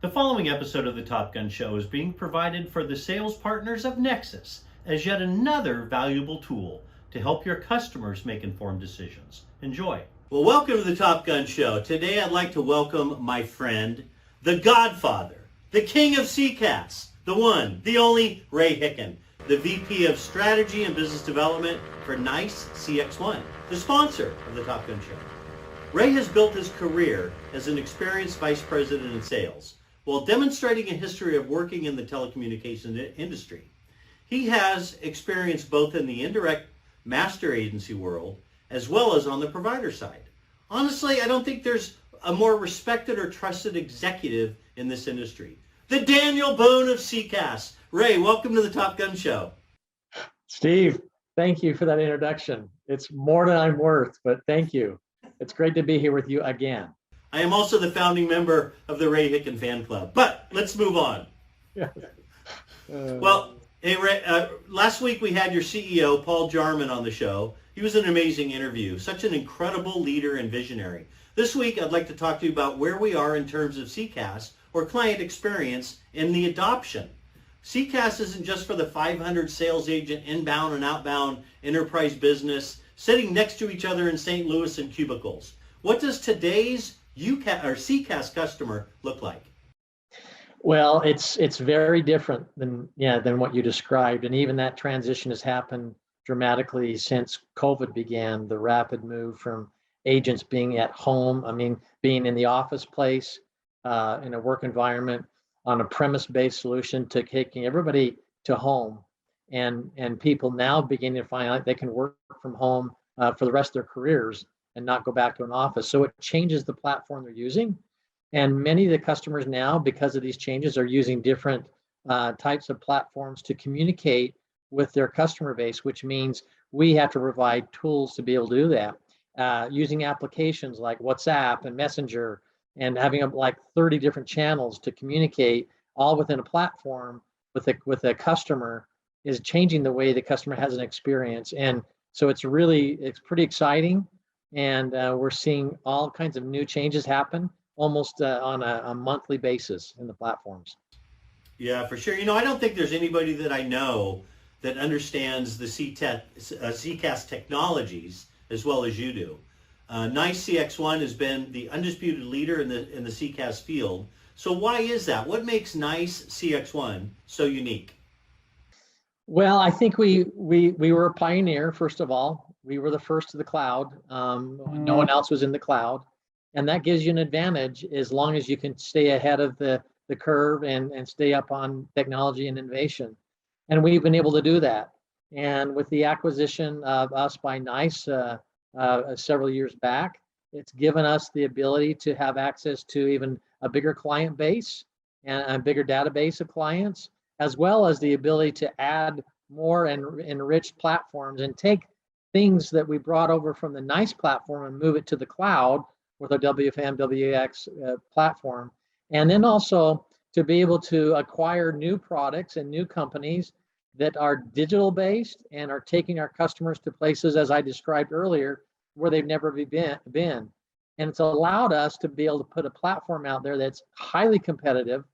The following episode of the Top Gun Show is being provided for the sales partners of NXTSYS as yet another valuable tool to help your customers make informed decisions. Enjoy. Well, welcome to the Top Gun Show. Today I'd like to welcome my friend, the Godfather, the King of CCAS, the one, the only Ray Hicken, the VP of Strategy and Business Development for NICE CXONE, the sponsor of the Top Gun Show. Ray has built his career as an experienced vice president in sales, while demonstrating a history of working in the telecommunications industry. He has experience both in the indirect master agency world as well as on the provider side. Honestly, I don't think there's a more respected or trusted executive in this industry. The Daniel Boone of CCAS. Ray, welcome to the Top Gun Show. Steve, thank you for that introduction. It's more than I'm worth, but thank you. It's great to be here with you again. I am also the founding member of the Ray Hicken fan club, but let's move on. Yeah. Well, hey Ray, last week we had your CEO, Paul Jarman, on the show. He was an amazing interview, such an incredible leader and visionary. This week I'd like to talk to you about where we are in terms of CCAS, or client experience, in the adoption. CCAS isn't just for the 500 sales agent inbound and outbound enterprise business sitting next to each other in St. Louis in cubicles. What does today's CCAS customer look like? Well, it's very different than what you described, and even that transition has happened dramatically since COVID began. The rapid move from agents being at home, being in the office place, in a work environment, on a premise-based solution, to taking everybody to home, and people now beginning to find out they can work from home for the rest of their careers and not go back to an office. So it changes the platform they're using. And many of the customers now, because of these changes, are using different types of platforms to communicate with their customer base, which means we have to provide tools to be able to do that, using applications like WhatsApp and Messenger, and having like 30 different channels to communicate all within a platform with a customer is changing the way the customer has an experience. And so it's pretty exciting. And we're seeing all kinds of new changes happen almost on a monthly basis in the platforms. Yeah, for sure. I don't think there's anybody that I know that understands the CCAS technologies as well as you do. NICE CXONE has been the undisputed leader in the CCAS field. So why is that? What makes NICE CXONE so unique? Well, I think we were a pioneer. First of all, we were the first to the cloud. No one else was in the cloud, and that gives you an advantage as long as you can stay ahead of the curve and stay up on technology and innovation. And we've been able to do that. And with the acquisition of us by NICE several years back, it's given us the ability to have access to even a bigger client base and a bigger database of clients, as well as the ability to add more and enriched platforms and take things that we brought over from the NICE platform and move it to the cloud with our WFM, WX platform. And then also to be able to acquire new products and new companies that are digital based and are taking our customers to places, as I described earlier, where they've never been. And it's allowed us to be able to put a platform out there that's highly competitive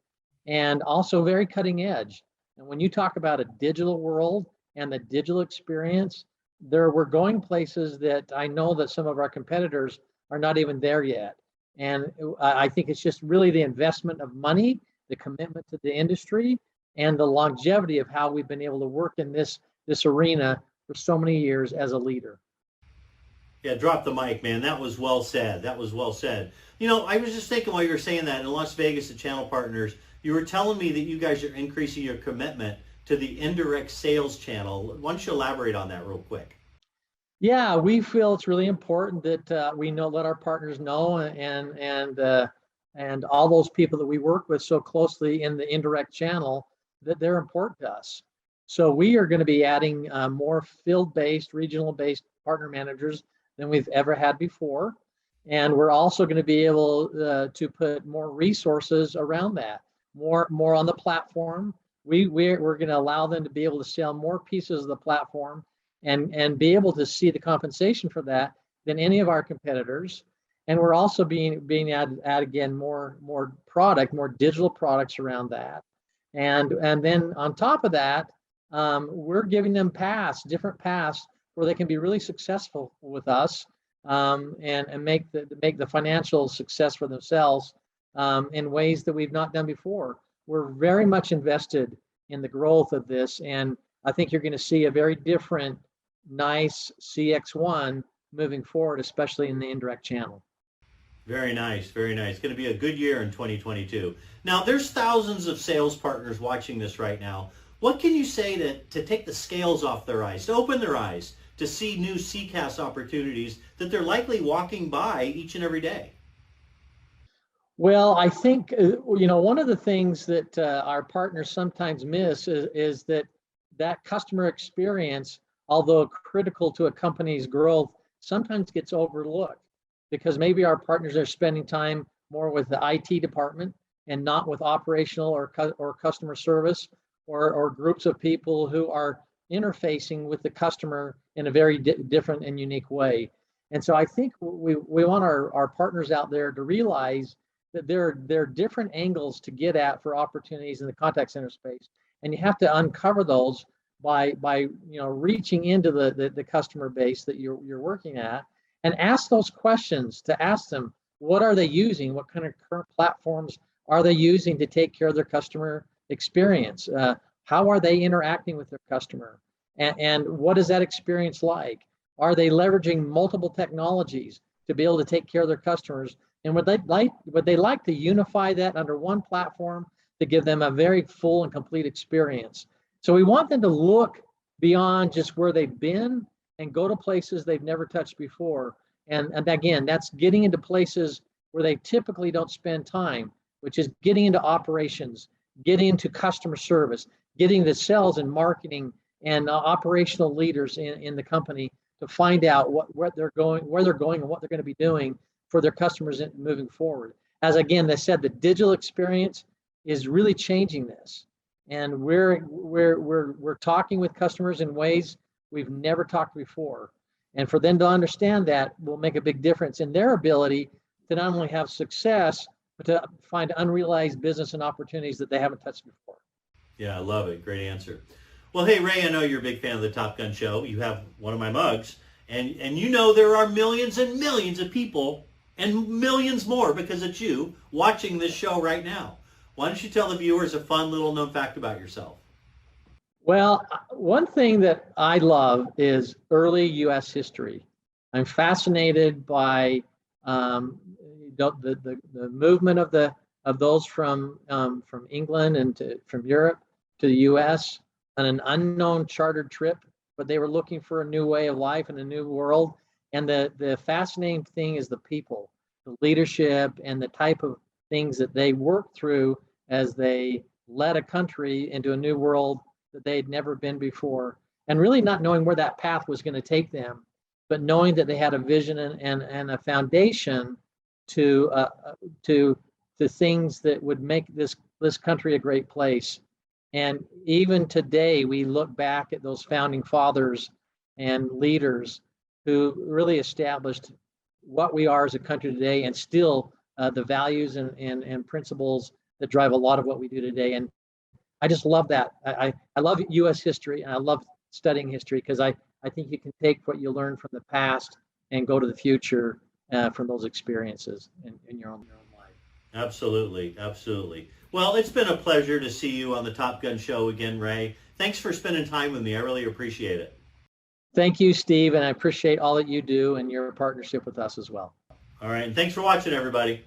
and also very cutting edge. And when you talk about a digital world and the digital experience, we're going places that I know that some of our competitors are not even there yet. And I think it's just really the investment of money, the commitment to the industry, and the longevity of how we've been able to work in this arena for so many years as a leader. Yeah, drop the mic, man. That was well said. That was well said. I was just thinking while you were saying that, in Las Vegas at Channel Partners, you were telling me that you guys are increasing your commitment to the indirect sales channel. Why don't you elaborate on that real quick? Yeah, we feel it's really important that we let our partners know, and all those people that we work with so closely in the indirect channel, that they're important to us. So we are going to be adding more field-based, regional-based partner managers than we've ever had before. And we're also going to be able to put more resources around that, more on the platform. We're going to allow them to be able to sell more pieces of the platform and be able to see the compensation for that than any of our competitors. And we're also being add again more digital products around that. And then on top of that, we're giving them different paths where they can be really successful with us, and make the financial success for themselves in ways that we've not done before. We're very much invested in the growth of this, and I think you're going to see a very different, nice CXONE moving forward, especially in the indirect channel. Very nice, very nice. Going to be a good year in 2022. Now, there's thousands of sales partners watching this right now. What can you say to take the scales off their eyes, to open their eyes, to see new CCaaS opportunities that they're likely walking by each and every day? Well, I think, one of the things that our partners sometimes miss is that customer experience, although critical to a company's growth, sometimes gets overlooked because maybe our partners are spending time more with the IT department and not with operational or customer service or groups of people who are interfacing with the customer in a very different and unique way. And so I think we want our partners out there to realize that there are different angles to get at for opportunities in the contact center space, and you have to uncover those by reaching into the customer base that you're working at, and ask those questions, to ask them, what are they using? What kind of current platforms are they using to take care of their customer experience? How are they interacting with their customer? And what is that experience like? Are they leveraging multiple technologies to be able to take care of their customers? And would they like to unify that under one platform to give them a very full and complete experience? So we want them to look beyond just where they've been and go to places they've never touched before. And again, that's getting into places where they typically don't spend time, which is getting into operations, getting into customer service, getting the sales and marketing and operational leaders in the company to find out where they're going, and what they're going to be doing for their customers moving forward. As again, they said, the digital experience is really changing this, and we're talking with customers in ways we've never talked before. And for them to understand that will make a big difference in their ability to not only have success, but to find unrealized business and opportunities that they haven't touched before. Yeah, I love it. Great answer. Well, hey, Ray, I know you're a big fan of the Top Gun show. You have one of my mugs, and there are millions and millions of people and millions more because it's you watching this show right now. Why don't you tell the viewers a fun little known fact about yourself? Well, one thing that I love is early U.S. history. I'm fascinated by the movement of those from England and from Europe to the U.S. on an unknown chartered trip, but they were looking for a new way of life and a new world. And the fascinating thing is the people, the leadership, and the type of things that they worked through as they led a country into a new world that they'd never been before, and really not knowing where that path was going to take them, but knowing that they had a vision and a foundation to things that would make this country a great place. And even today, we look back at those founding fathers and leaders who really established what we are as a country today, and still the values and principles that drive a lot of what we do today. And I just love that. I love U.S. history, and I love studying history because I think you can take what you learn from the past and go to the future from those experiences in your own life. Absolutely, absolutely. Well, it's been a pleasure to see you on the Top Gun show again, Ray. Thanks for spending time with me. I really appreciate it. Thank you, Steve, and I appreciate all that you do and your partnership with us as well. All right, and thanks for watching, everybody.